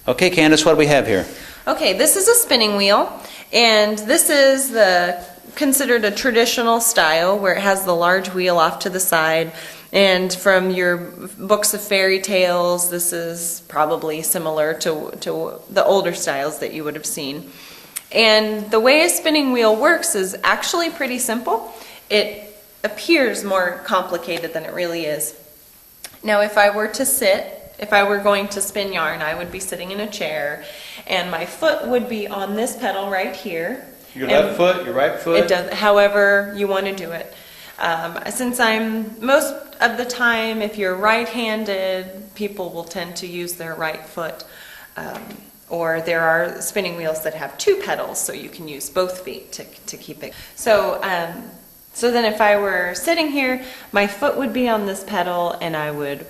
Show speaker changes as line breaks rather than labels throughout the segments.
Okay, Candace, what do we have here?
Okay, this is a spinning wheel, and this is considered a traditional style where it has the large wheel off to the side. And from your books of fairy tales, this is probably similar to the older styles that you would have seen. And the way a spinning wheel works is actually pretty simple. It appears more complicated than it really is. Now, if I were going to spin yarn, I would be sitting in a chair, and my foot would be on this pedal right here.
Your left foot, your right foot?
It does, however you want to do it. Since most of the time, if you're right-handed, people will tend to use their right foot. Or there are spinning wheels that have two pedals, so you can use both feet to keep it. So then if I were sitting here, my foot would be on this pedal, and I would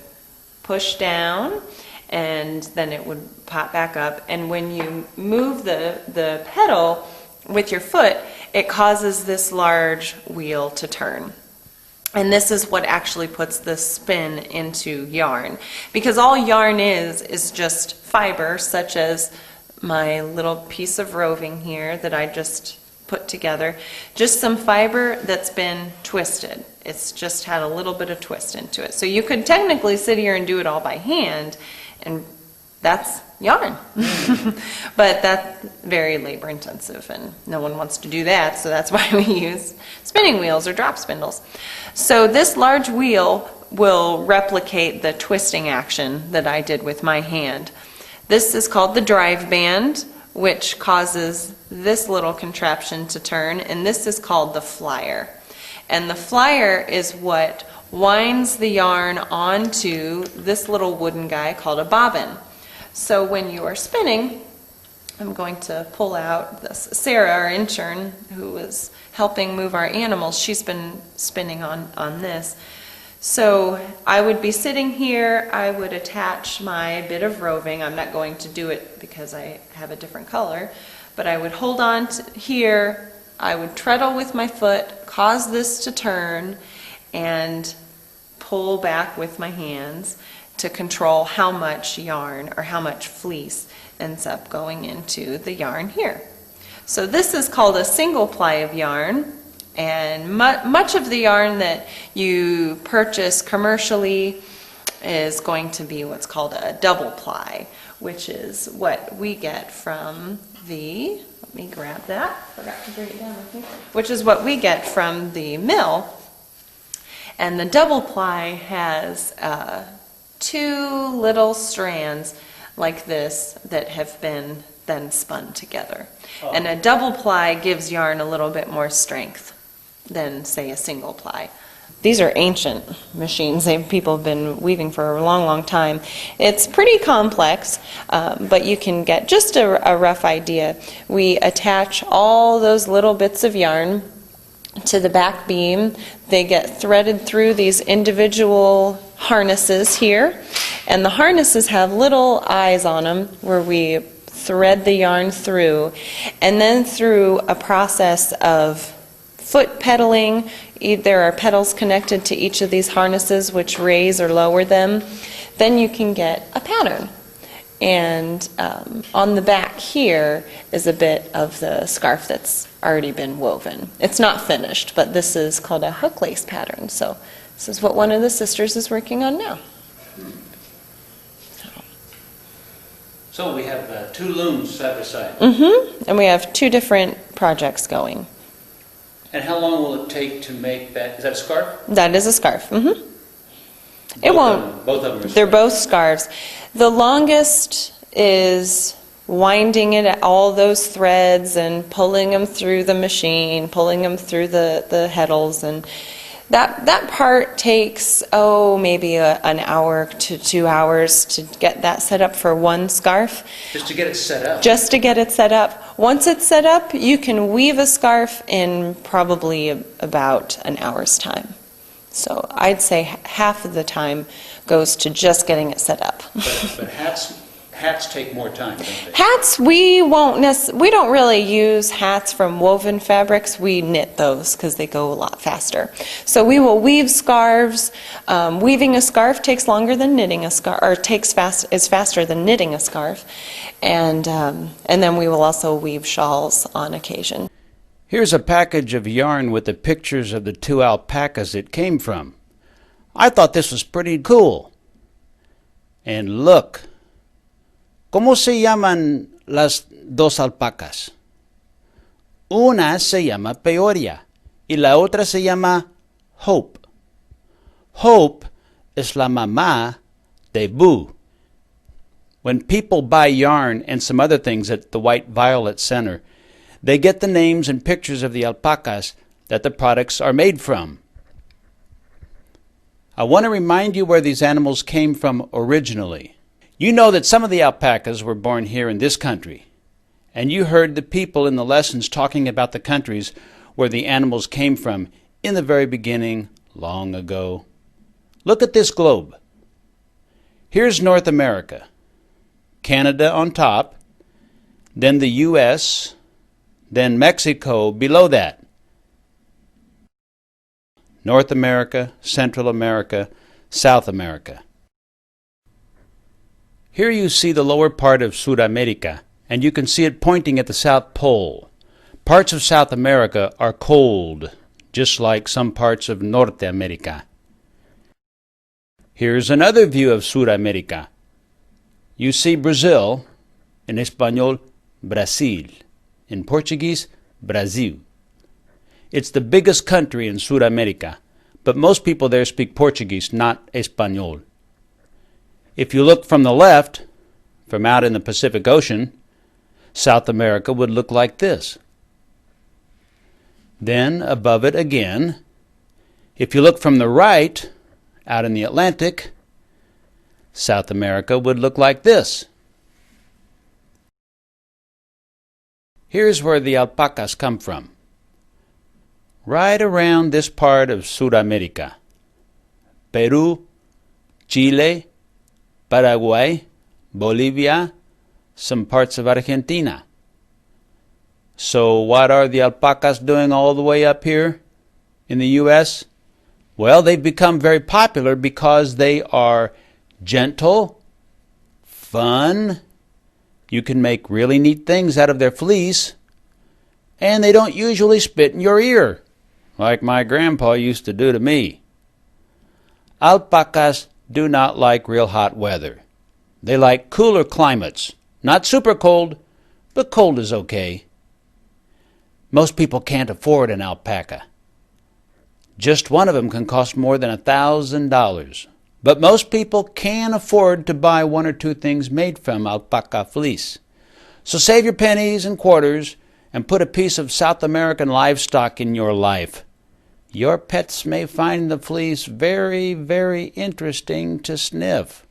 push down, and then it would pop back up. And when you move the pedal with your foot, it causes this large wheel to turn. And this is what actually puts the spin into yarn. Because all yarn is just fiber, such as my little piece of roving here that I just put together. Just some fiber that's been twisted. It's just had a little bit of twist into it. So you could technically sit here and do it all by hand, and that's yarn. But that's very labor intensive, and no one wants to do that, so that's why we use spinning wheels or drop spindles. So this large wheel will replicate the twisting action that I did with my hand. This is called the drive band, which causes this little contraption to turn, and this is called the flyer. And the flyer is what winds the yarn onto this little wooden guy called a bobbin. So when you are spinning, I'm going to pull out this. Sarah, our intern, who was helping move our animals, she's been spinning on this. So I would be sitting here, I would attach my bit of roving. I'm not going to do it because I have a different color, but I would hold on to here, I would treadle with my foot, cause this to turn, and pull back with my hands to control how much yarn or how much fleece ends up going into the yarn here. So this is called a single ply of yarn, and much of the yarn that you purchase commercially is going to be what's called a double ply, which is what we get from the, let me grab that, forgot to bring it down with me, which is what we get from the mill. And the double ply has two little strands like this that have been then spun together. Oh. And a double ply gives yarn a little bit more strength than, say, a single ply. These are ancient machines. People have been weaving for a long, long time. It's pretty complex, but you can get just a rough idea. We attach all those little bits of yarn to the back beam. They get threaded through these individual harnesses here, and the harnesses have little eyes on them where we thread the yarn through, and then through a process of foot pedaling. There are pedals connected to each of these harnesses which raise or lower them. Then you can get a pattern. And on the back here is a bit of the scarf that's already been woven. It's not finished, but this is called a hook lace pattern. So this is what one of the sisters is working on now.
So we have two looms side by side.
Mm-hmm. And we have two different projects going.
And how long will it take to make that? Is that a scarf?
That is a scarf. Mm-hmm. It won't.
Both of them are
They're both scarves. The longest is winding it, all those threads, and pulling them through the machine, pulling them through the heddles, and that part takes maybe an hour to 2 hours to get that set up for one scarf.
Just to get it set up.
Just to get it set up. Once it's set up, you can weave a scarf in probably about an hour's time. So I'd say half of the time goes to just getting it set up.
But hats take more time, don't they?
Hats, we don't really use hats from woven fabrics. We knit those because they go a lot faster. So we will weave scarves. Weaving a scarf takes longer than knitting a scarf, or is faster than knitting a scarf. And then we will also weave shawls on occasion.
Here's a package of yarn with the pictures of the 2 alpacas it came from. I thought this was pretty cool. And look, ¿cómo se llaman las 2 alpacas? Una se llama Peoria y la otra se llama Hope. Hope es la mamá de Boo. When people buy yarn and some other things at the White Violet Center, they get the names and pictures of the alpacas that the products are made from. I want to remind you where these animals came from originally. You know that some of the alpacas were born here in this country, and you heard the people in the lessons talking about the countries where the animals came from in the very beginning, long ago. Look at this globe. Here's North America, Canada on top, then the U.S., then Mexico below that. North America, Central America, South America. Here you see the lower part of Sudamerica, and you can see it pointing at the South Pole. Parts of South America are cold, just like some parts of Norte America. Here's another view of Sudamerica. You see Brazil, in Espanol, Brasil. In Portuguese, Brasil. It's the biggest country in Sudamerica, but most people there speak Portuguese, not Espanol. If you look from the left, from out in the Pacific Ocean, South America would look like this. Then, above it again, if you look from the right, out in the Atlantic, South America would look like this. Here's where the alpacas come from. Right around this part of Sudamerica. Peru, Chile, Paraguay, Bolivia, some parts of Argentina. So what are the alpacas doing all the way up here in the U.S.? Well, they've become very popular because they are gentle, fun. You can make really neat things out of their fleece, and they don't usually spit in your ear, like my grandpa used to do to me. Alpacas do not like real hot weather. They like cooler climates. Not super cold, but cold is okay. Most people can't afford an alpaca. Just one of them can cost more than $1,000. But most people can afford to buy 1 or 2 things made from alpaca fleece. So save your pennies and quarters and put a piece of South American livestock in your life. Your pets may find the fleece very, very interesting to sniff.